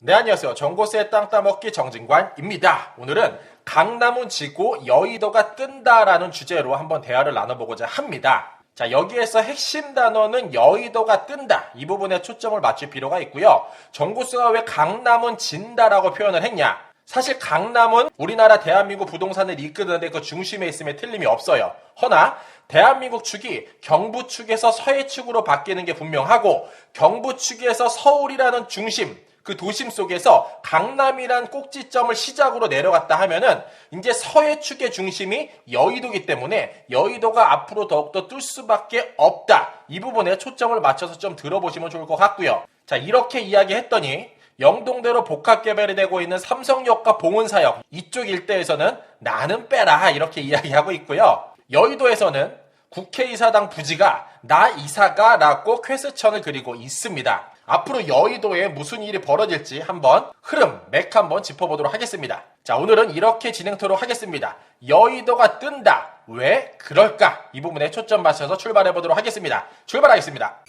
네, 안녕하세요. 정보세 땅 따먹기 정진관입니다. 오늘은 강남은 지고 여의도가 뜬다라는 주제로 한번 대화를 나눠보고자 합니다. 자, 여기에서 핵심 단어는 여의도가 뜬다. 이 부분에 초점을 맞출 필요가 있고요. 정보수가 왜 강남은 진다라고 표현을 했냐? 사실 강남은 우리나라 대한민국 부동산을 이끄는데 그 중심에 있음에 틀림이 없어요. 허나 대한민국 축이 경부 축에서 서해 축으로 바뀌는 게 분명하고 경부 축에서 서울이라는 중심, 그 도심 속에서 강남이란 꼭지점을 시작으로 내려갔다 하면은 이제 서해 축의 중심이 여의도이기 때문에 여의도가 앞으로 더욱더 뜰 수밖에 없다. 이 부분에 초점을 맞춰서 좀 들어보시면 좋을 것 같고요. 자, 이렇게 이야기했더니 영동대로 복합개발이 되고 있는 삼성역과 봉은사역 이쪽 일대에서는 나는 빼라 이렇게 이야기하고 있고요. 여의도에서는 국회의사당 부지가 나 이사가 라고 퀘스천을 그리고 있습니다. 앞으로 여의도에 무슨 일이 벌어질지 한번 흐름, 맥 한번 짚어보도록 하겠습니다. 자, 오늘은 이렇게 진행토록 하겠습니다. 여의도가 뜬다. 왜 그럴까? 이 부분에 초점 맞춰서 출발해보도록 하겠습니다. 출발하겠습니다.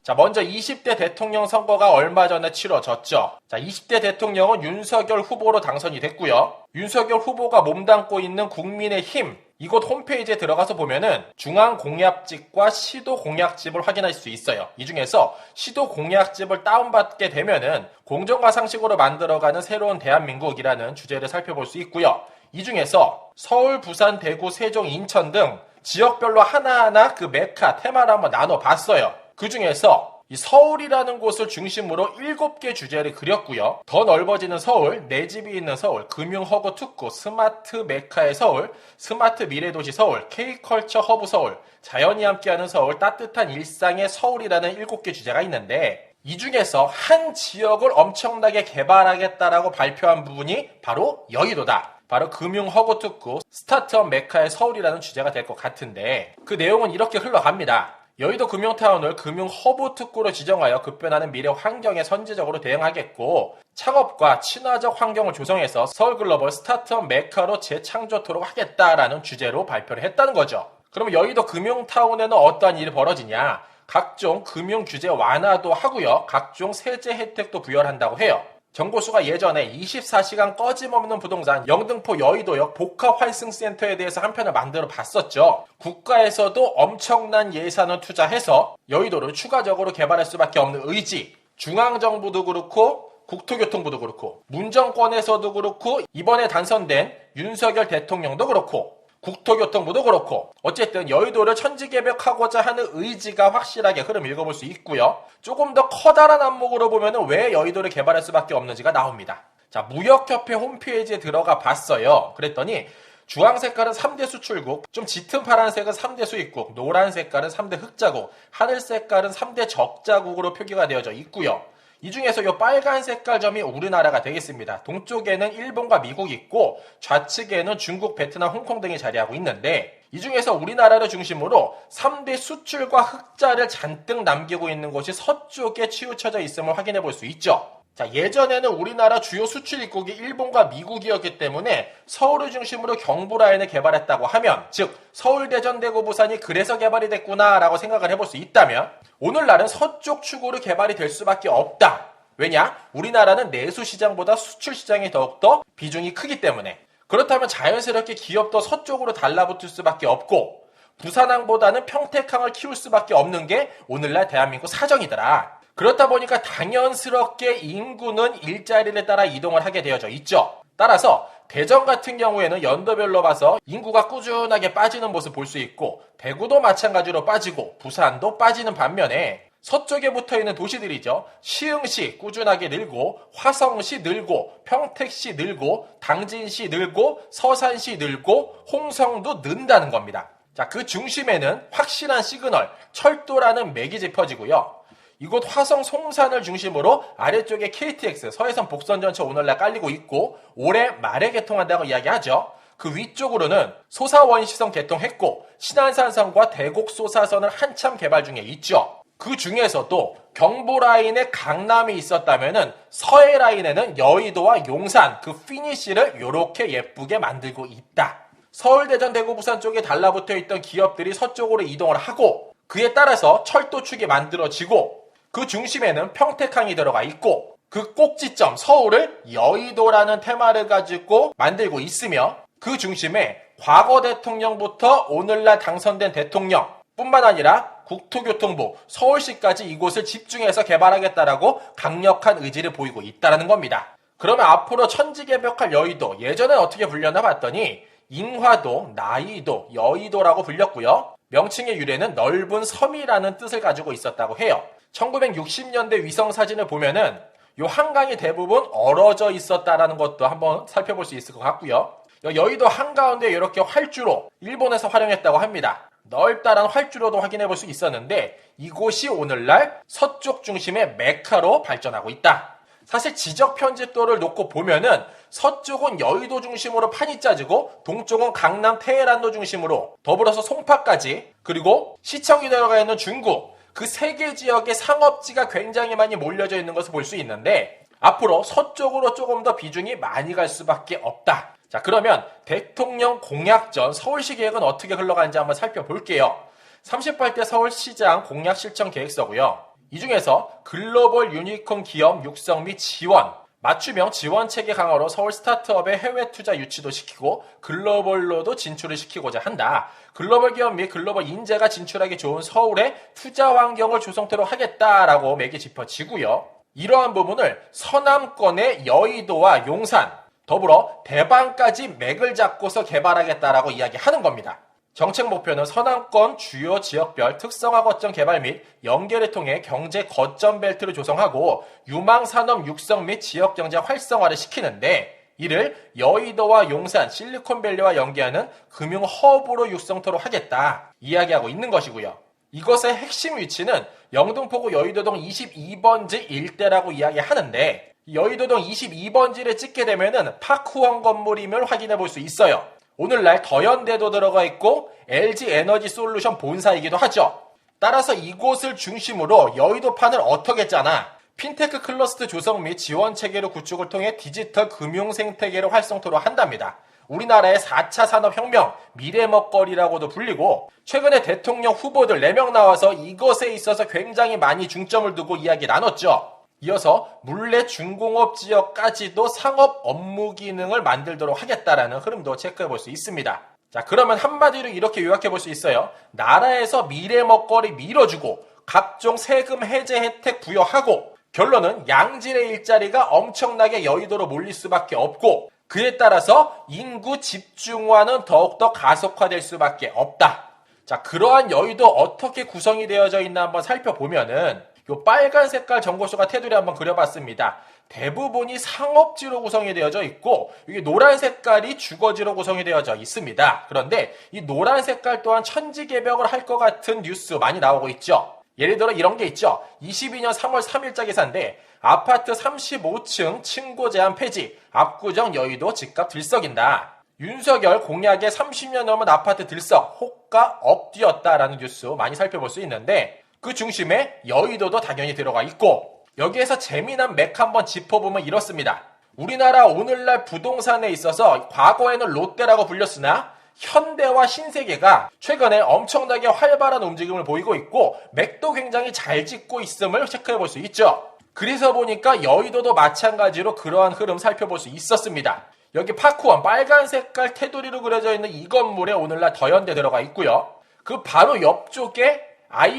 자, 먼저 20대 대통령 선거가 얼마 전에 치러졌죠. 자, 20대 대통령은 윤석열 후보로 당선이 됐고요. 윤석열 후보가 몸담고 있는 국민의힘 이곳 홈페이지에 들어가서 보면은 중앙 공약집과 시도 공약집을 확인할 수 있어요. 이 중에서 시도 공약집을 다운받게 되면은 공정과 상식으로 만들어가는 새로운 대한민국이라는 주제를 살펴볼 수 있고요. 이 중에서 서울, 부산, 대구, 세종, 인천 등 지역별로 하나하나 그 메카 테마를 한번 나눠봤어요. 그 중에서 이 서울이라는 곳을 중심으로 7개 주제를 그렸고요. 더 넓어지는 서울, 내 집이 있는 서울, 금융허브 특구, 스마트 메카의 서울, 스마트 미래도시 서울, K컬처 허브 서울, 자연이 함께하는 서울, 따뜻한 일상의 서울이라는 7개 주제가 있는데 이 중에서 한 지역을 엄청나게 개발하겠다라고 발표한 부분이 바로 여의도다. 바로 금융허브 특구, 스타트업 메카의 서울이라는 주제가 될 것 같은데 그 내용은 이렇게 흘러갑니다. 여의도 금융타운을 금융허브 특구로 지정하여 급변하는 미래 환경에 선제적으로 대응하겠고 창업과 친화적 환경을 조성해서 서울 글로벌 스타트업 메카로 재창조토록 하겠다라는 주제로 발표를 했다는 거죠. 그러면 여의도 금융타운에는 어떠한 일이 벌어지냐? 각종 금융 규제 완화도 하고요. 각종 세제 혜택도 부여한다고 해요. 정보수가 예전에 24시간 꺼짐없는 부동산 영등포 여의도역 복합환승센터에 대해서 한 편을 만들어 봤었죠. 국가에서도 엄청난 예산을 투자해서 여의도를 추가적으로 개발할 수밖에 없는 의지, 중앙정부도 그렇고 국토교통부도 그렇고 문정권에서도 그렇고 이번에 당선된 윤석열 대통령도 그렇고 국토교통부도 그렇고 어쨌든 여의도를 천지개벽하고자 하는 의지가 확실하게 흐름 읽어볼 수 있고요. 조금 더 커다란 안목으로 보면 왜 여의도를 개발할 수밖에 없는지가 나옵니다. 자, 무역협회 홈페이지에 들어가 봤어요. 그랬더니 주황 색깔은 3대 수출국, 좀 짙은 파란색은 3대 수입국, 노란 색깔은 3대 흑자국, 하늘 색깔은 3대 적자국으로 표기가 되어져 있고요. 이 중에서 이 빨간 색깔 점이 우리나라가 되겠습니다. 동쪽에는 일본과 미국이 있고 좌측에는 중국, 베트남, 홍콩 등이 자리하고 있는데 이 중에서 우리나라를 중심으로 3대 수출과 흑자를 잔뜩 남기고 있는 곳이 서쪽에 치우쳐져 있음을 확인해 볼 수 있죠. 자, 예전에는 우리나라 주요 수출 입국이 일본과 미국이었기 때문에 서울을 중심으로 경부 라인을 개발했다고 하면 즉 서울, 대전, 대구, 부산이 그래서 개발이 됐구나라고 생각을 해볼 수 있다면 오늘날은 서쪽 축으로 개발이 될 수밖에 없다. 왜냐? 우리나라는 내수 시장보다 수출 시장이 더욱더 비중이 크기 때문에 그렇다면 자연스럽게 기업도 서쪽으로 달라붙을 수밖에 없고 부산항보다는 평택항을 키울 수밖에 없는 게 오늘날 대한민국 사정이더라. 그렇다 보니까 당연스럽게 인구는 일자리를 따라 이동을 하게 되어져 있죠. 따라서 대전 같은 경우에는 연도별로 봐서 인구가 꾸준하게 빠지는 모습 볼 수 있고 대구도 마찬가지로 빠지고 부산도 빠지는 반면에 서쪽에 붙어있는 도시들이죠. 시흥시 꾸준하게 늘고 화성시 늘고 평택시 늘고 당진시 늘고 서산시 늘고 홍성도 는다는 겁니다. 자, 그 중심에는 확실한 시그널, 철도라는 맥이 짚어지고요. 이곳 화성 송산을 중심으로 아래쪽에 KTX, 서해선 복선전철 오늘날 깔리고 있고 올해 말에 개통한다고 이야기하죠. 그 위쪽으로는 소사원시선 개통했고 신안산선과 대곡소사선을 한참 개발 중에 있죠. 그 중에서도 경부라인에 강남이 있었다면은 서해라인에는 여의도와 용산 그 피니시를 이렇게 예쁘게 만들고 있다. 서울, 대전, 대구, 부산 쪽에 달라붙어 있던 기업들이 서쪽으로 이동을 하고 그에 따라서 철도축이 만들어지고 그 중심에는 평택항이 들어가 있고 그 꼭지점 서울을 여의도라는 테마를 가지고 만들고 있으며 그 중심에 과거 대통령부터 오늘날 당선된 대통령 뿐만 아니라 국토교통부, 서울시까지 이곳을 집중해서 개발하겠다라고 강력한 의지를 보이고 있다는 겁니다. 그러면 앞으로 천지개벽할 여의도, 예전에 어떻게 불렸나 봤더니 인화도, 나이도, 여의도라고 불렸고요. 명칭의 유래는 넓은 섬이라는 뜻을 가지고 있었다고 해요. 1960년대 위성사진을 보면은 이 한강이 대부분 얼어져 있었다라는 것도 한번 살펴볼 수 있을 것 같고요. 여의도 한가운데 이렇게 활주로, 일본에서 활용했다고 합니다. 넓다란 활주로도 확인해 볼 수 있었는데 이곳이 오늘날 서쪽 중심의 메카로 발전하고 있다. 사실 지적 편집도를 놓고 보면은 서쪽은 여의도 중심으로 판이 짜지고 동쪽은 강남 테헤란로 중심으로 더불어서 송파까지 그리고 시청이 들어가 있는 중구 그 세 개 지역의 상업지가 굉장히 많이 몰려져 있는 것을 볼 수 있는데 앞으로 서쪽으로 조금 더 비중이 많이 갈 수밖에 없다. 자, 그러면 대통령 공약 전 서울시 계획은 어떻게 흘러가는지 한번 살펴볼게요. 38대 서울시장 공약 실천 계획서고요. 이 중에서 글로벌 유니콘 기업 육성 및 지원, 맞춤형 지원 체계 강화로 서울 스타트업의 해외 투자 유치도 시키고 글로벌로도 진출을 시키고자 한다. 글로벌 기업 및 글로벌 인재가 진출하기 좋은 서울의 투자 환경을 조성토록 하겠다라고 맥이 짚어지고요. 이러한 부분을 서남권의 여의도와 용산, 더불어 대방까지 맥을 잡고서 개발하겠다라고 이야기하는 겁니다. 정책 목표는 서남권 주요 지역별 특성화 거점 개발 및 연계를 통해 경제 거점 벨트를 조성하고 유망 산업 육성 및 지역 경제 활성화를 시키는데 이를 여의도와 용산, 실리콘밸리와 연계하는 금융 허브로 육성토록 하겠다 이야기하고 있는 것이고요. 이것의 핵심 위치는 영등포구 여의도동 22번지 일대라고 이야기하는데 여의도동 22번지를 찍게 되면은 파크원 건물임을 확인해 볼 수 있어요. 오늘날 더현대도 들어가 있고 LG 에너지 솔루션 본사이기도 하죠. 따라서 이곳을 중심으로 여의도판을 어떻게 짜나 핀테크 클러스터 조성 및 지원 체계로 구축을 통해 디지털 금융 생태계를 활성토록 한답니다. 우리나라의 4차 산업혁명, 미래 먹거리라고도 불리고 최근에 대통령 후보들 4명 나와서 이것에 있어서 굉장히 많이 중점을 두고 이야기 나눴죠. 이어서 물레 중공업 지역까지도 상업 업무 기능을 만들도록 하겠다라는 흐름도 체크해 볼 수 있습니다. 자, 그러면 한마디로 이렇게 요약해 볼 수 있어요. 나라에서 미래 먹거리 밀어주고 각종 세금 해제 혜택 부여하고 결론은 양질의 일자리가 엄청나게 여의도로 몰릴 수밖에 없고 그에 따라서 인구 집중화는 더욱더 가속화될 수밖에 없다. 자, 그러한 여의도 어떻게 구성이 되어져 있나 한번 살펴보면은 요 빨간 색깔 정보수가 테두리 한번 그려봤습니다. 대부분이 상업지로 구성이 되어져 있고 이게 노란 색깔이 주거지로 구성이 되어져 있습니다. 그런데 이 노란 색깔 또한 천지개벽을 할 것 같은 뉴스 많이 나오고 있죠. 예를 들어 이런 게 있죠. 22년 3월 3일자 기사인데 아파트 35층 층고 제한 폐지, 압구정 여의도 집값 들썩인다. 윤석열 공약에 30년 넘은 아파트 들썩, 호가 엎뛰었다라는 뉴스 많이 살펴볼 수 있는데 그 중심에 여의도도 당연히 들어가 있고 여기에서 재미난 맥 한번 짚어보면 이렇습니다. 우리나라 오늘날 부동산에 있어서 과거에는 롯데라고 불렸으나 현대와 신세계가 최근에 엄청나게 활발한 움직임을 보이고 있고 맥도 굉장히 잘 짚고 있음을 체크해 볼 수 있죠. 그래서 보니까 여의도도 마찬가지로 그러한 흐름 살펴볼 수 있었습니다. 여기 파크원 빨간 색깔 테두리로 그려져 있는 이 건물에 오늘날 더현대 들어가 있고요. 그 바로 옆쪽에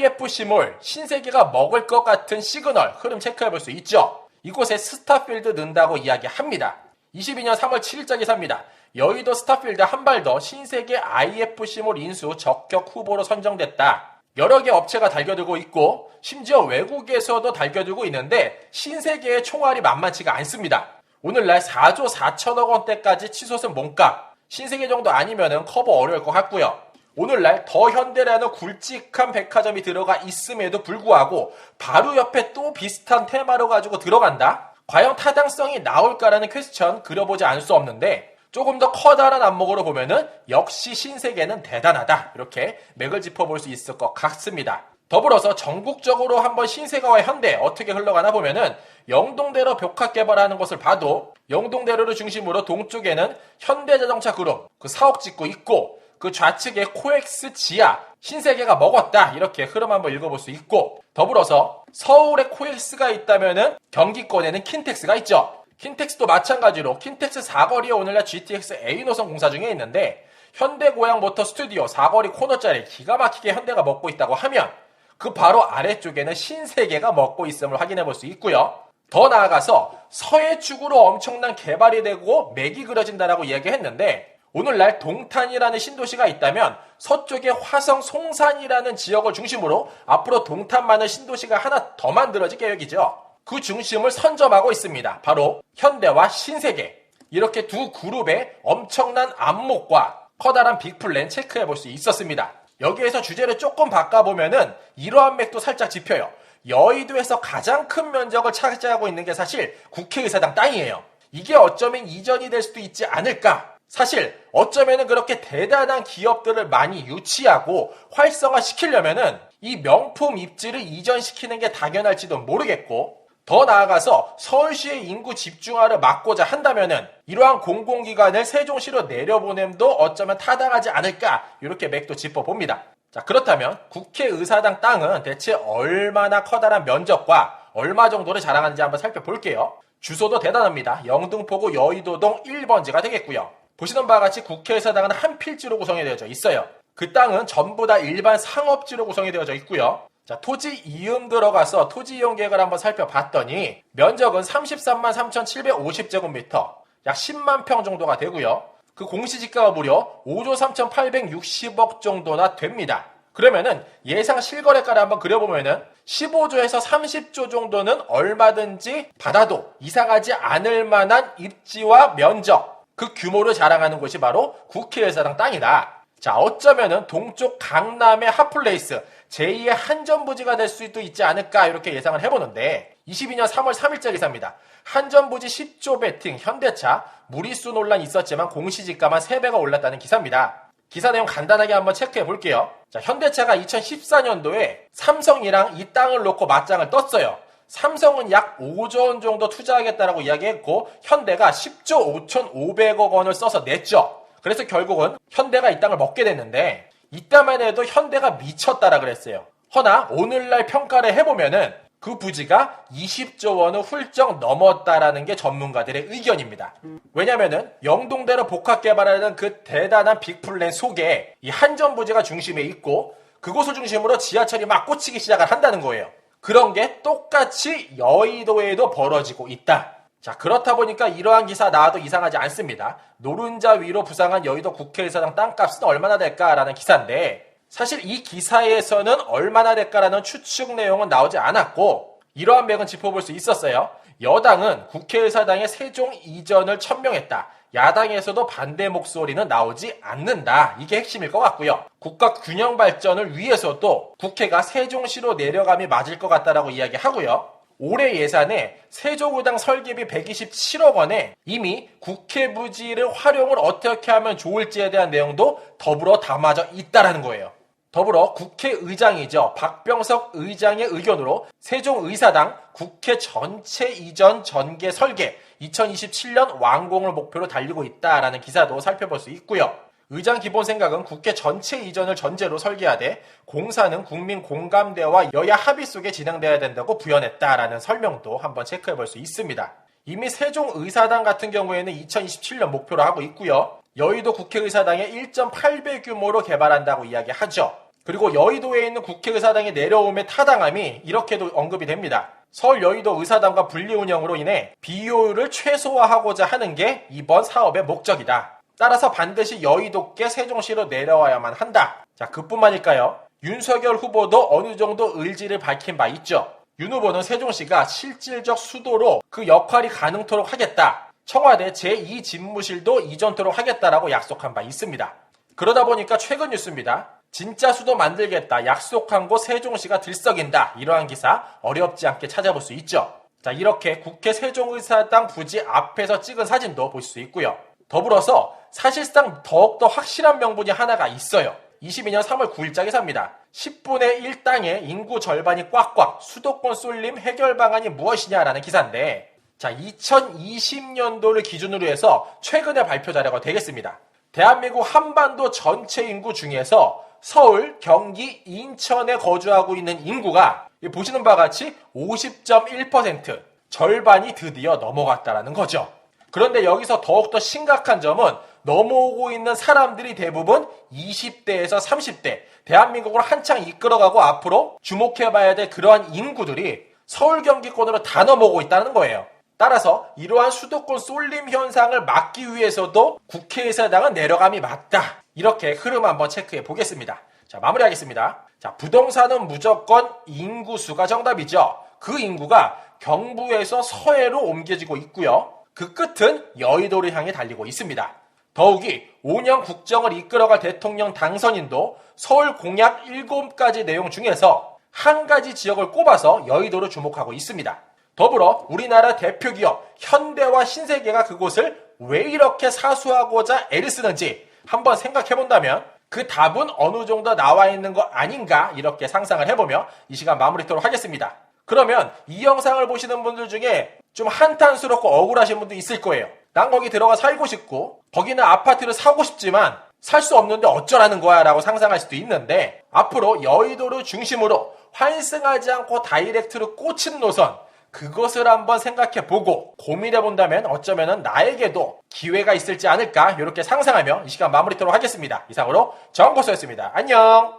IFC몰 신세계가 먹을 것 같은 시그널 흐름 체크해 볼 수 있죠. 이곳에 스타필드 넣는다고 이야기합니다. 22년 3월 7일자 기사입니다. 여의도 스타필드 한 발 더 신세계 IFC몰 인수 적격 후보로 선정됐다. 여러 개 업체가 달겨들고 있고 심지어 외국에서도 달겨들고 있는데 신세계의 총알이 만만치가 않습니다. 오늘날 4조 4천억 원대까지 치솟은 몸값 신세계 정도 아니면은 커버 어려울 것 같고요. 오늘날 더현대라는 굵직한 백화점이 들어가 있음에도 불구하고 바로 옆에 또 비슷한 테마로 가지고 들어간다? 과연 타당성이 나올까라는 퀘스천 그려보지 않을 수 없는데 조금 더 커다란 안목으로 보면은 역시 신세계는 대단하다. 이렇게 맥을 짚어볼 수 있을 것 같습니다. 더불어서 전국적으로 한번 신세계와 현대 어떻게 흘러가나 보면은 영동대로 벽화 개발하는 것을 봐도 영동대로를 중심으로 동쪽에는 현대자동차 그룹 그 사옥 짓고 있고 그 좌측에 코엑스 지하 신세계가 먹었다. 이렇게 흐름 한번 읽어볼 수 있고, 더불어서 서울에 코엑스가 있다면은 경기권에는 킨텍스가 있죠. 킨텍스도 마찬가지로 킨텍스 사거리에 오늘날 GTX A 노선 공사 중에 있는데, 현대고양모터 스튜디오 사거리 코너짜리 기가 막히게 현대가 먹고 있다고 하면 그 바로 아래쪽에는 신세계가 먹고 있음을 확인해 볼 수 있고요. 더 나아가서 서해축으로 엄청난 개발이 되고 맥이 그려진다라고 이야기했는데, 오늘날 동탄이라는 신도시가 있다면 서쪽에 화성 송산이라는 지역을 중심으로 앞으로 동탄만은 신도시가 하나 더 만들어질 계획이죠. 그 중심을 선점하고 있습니다. 바로 현대와 신세계. 이렇게 두 그룹의 엄청난 안목과 커다란 빅플랜 체크해 볼 수 있었습니다. 여기에서 주제를 조금 바꿔보면은 이러한 맥도 살짝 짚혀요. 여의도에서 가장 큰 면적을 차지하고 있는 게 사실 국회의사당 땅이에요. 이게 어쩌면 이전이 될 수도 있지 않을까? 사실 어쩌면은 그렇게 대단한 기업들을 많이 유치하고 활성화시키려면은 이 명품 입지를 이전시키는 게 당연할지도 모르겠고, 더 나아가서 서울시의 인구 집중화를 막고자 한다면은 이러한 공공기관을 세종시로 내려보냄도 어쩌면 타당하지 않을까, 이렇게 맥도 짚어봅니다. 자, 그렇다면 국회의사당 땅은 대체 얼마나 커다란 면적과 얼마 정도를 자랑하는지 한번 살펴볼게요. 주소도 대단합니다. 영등포구 여의도동 1번지가 되겠고요. 보시는 바와 같이 국회의사당은 한 필지로 구성이 되어져 있어요. 그 땅은 전부 다 일반 상업지로 구성이 되어져 있고요. 자, 토지 이음 들어가서 토지 이용 계획을 한번 살펴봤더니 면적은 33만 3,750제곱미터, 약 10만 평 정도가 되고요. 그 공시지가가 무려 5조 3,860억 정도나 됩니다. 그러면은 예상 실거래가를 한번 그려보면은 15조에서 30조 정도는 얼마든지 받아도 이상하지 않을 만한 입지와 면적, 그 규모를 자랑하는 곳이 바로 국회의사당 땅이다. 자, 어쩌면은 동쪽 강남의 핫플레이스, 제2의 한전부지가 될 수도 있지 않을까, 이렇게 예상을 해보는데, 22년 3월 3일자 기사입니다. 한전부지 10조 베팅, 현대차, 무리수 논란이 있었지만 공시지가만 3배가 올랐다는 기사입니다. 기사 내용 간단하게 한번 체크해 볼게요. 자, 현대차가 2014년도에 삼성이랑 이 땅을 놓고 맞짱을 떴어요. 삼성은 약 5조 원 정도 투자하겠다라고 이야기했고, 현대가 10조 5,500억 원을 써서 냈죠. 그래서 결국은 현대가 이 땅을 먹게 됐는데, 이때만 해도 현대가 미쳤다라 그랬어요. 허나 오늘날 평가를 해보면은 그 부지가 20조 원을 훌쩍 넘었다라는 게 전문가들의 의견입니다. 왜냐면은 영동대로 복합 개발하는 그 대단한 빅플랜 속에 이 한전 부지가 중심에 있고, 그곳을 중심으로 지하철이 막 꽂히기 시작을 한다는 거예요. 그런 게 똑같이 여의도에도 벌어지고 있다. 자, 그렇다 보니까 이러한 기사 나와도 이상하지 않습니다. 노른자 위로 부상한 여의도 국회의사당 땅값은 얼마나 될까라는 기사인데, 사실 이 기사에서는 얼마나 될까라는 추측 내용은 나오지 않았고, 이러한 맥은 짚어볼 수 있었어요. 여당은 국회의사당의 세종 이전을 천명했다. 야당에서도 반대 목소리는 나오지 않는다. 이게 핵심일 것 같고요. 국가 균형 발전을 위해서도 국회가 세종시로 내려감이 맞을 것 같다라고 이야기하고요. 올해 예산에 세종의당 설계비 127억 원에 이미 국회 부지를 활용을 어떻게 하면 좋을지에 대한 내용도 더불어 담아져 있다라는 거예요. 더불어 국회의장이죠. 박병석 의장의 의견으로 세종의사당 국회 전체 이전 전개 설계 2027년 완공을 목표로 달리고 있다라는 기사도 살펴볼 수 있고요. 의장 기본 생각은 국회 전체 이전을 전제로 설계하되 공사는 국민 공감대와 여야 합의 속에 진행돼야 된다고 부연했다라는 설명도 한번 체크해 볼 수 있습니다. 이미 세종의사당 같은 경우에는 2027년 목표로 하고 있고요. 여의도 국회의사당의 1.8배 규모로 개발한다고 이야기하죠. 그리고 여의도에 있는 국회의사당의 내려옴의 타당함이 이렇게도 언급이 됩니다. 서울 여의도 의사당과 분리 운영으로 인해 비효율을 최소화하고자 하는 게 이번 사업의 목적이다. 따라서 반드시 여의도께 세종시로 내려와야만 한다. 자, 그뿐만일까요? 윤석열 후보도 어느 정도 의지를 밝힌 바 있죠. 윤 후보는 세종시가 실질적 수도로 그 역할이 가능토록 하겠다. 청와대 제2집무실도 이전토록 하겠다라고 약속한 바 있습니다. 그러다 보니까 최근 뉴스입니다. 진짜 수도 만들겠다. 약속한 곳 세종시가 들썩인다. 이러한 기사 어렵지 않게 찾아볼 수 있죠. 자, 이렇게 국회 세종의사당 부지 앞에서 찍은 사진도 볼 수 있고요. 더불어서 사실상 더욱더 확실한 명분이 하나가 있어요. 22년 3월 9일자 기사입니다. 10분의 1 땅에 인구 절반이 꽉꽉, 수도권 쏠림 해결 방안이 무엇이냐라는 기사인데, 자, 2020년도를 기준으로 해서 최근에 발표 자료가 되겠습니다. 대한민국 한반도 전체 인구 중에서 서울, 경기, 인천에 거주하고 있는 인구가 보시는 바와 같이 50.1%, 절반이 드디어 넘어갔다라는 거죠. 그런데 여기서 더욱더 심각한 점은 넘어오고 있는 사람들이 대부분 20대에서 30대, 대한민국을 한창 이끌어가고 앞으로 주목해봐야 될 그러한 인구들이 서울 경기권으로 다 넘어오고 있다는 거예요. 따라서 이러한 수도권 쏠림 현상을 막기 위해서도 국회에서 해당은 내려감이 맞다. 이렇게 흐름 한번 체크해 보겠습니다. 자, 마무리하겠습니다. 자, 부동산은 무조건 인구수가 정답이죠. 그 인구가 경부에서 서해로 옮겨지고 있고요. 그 끝은 여의도를 향해 달리고 있습니다. 더욱이 5년 국정을 이끌어갈 대통령 당선인도 서울 공약 7가지 내용 중에서 한 가지 지역을 꼽아서 여의도를 주목하고 있습니다. 더불어 우리나라 대표 기업 현대와 신세계가 그곳을 왜 이렇게 사수하고자 애를 쓰는지 한번 생각해본다면 그 답은 어느 정도 나와 있는 거 아닌가 이렇게 상상을 해보며 이 시간 마무리하도록 하겠습니다. 그러면 이 영상을 보시는 분들 중에 좀 한탄스럽고 억울하신 분도 있을 거예요. 난 거기 들어가 살고 싶고 거기는 아파트를 사고 싶지만 살 수 없는데 어쩌라는 거야 라고 상상할 수도 있는데 앞으로 여의도를 중심으로 환승하지 않고 다이렉트로 꽂힌 노선 그것을 한번 생각해보고 고민해본다면 어쩌면 나에게도 기회가 있을지 않을까 이렇게 상상하며 이 시간 마무리하도록 하겠습니다. 이상으로 정고수였습니다. 안녕.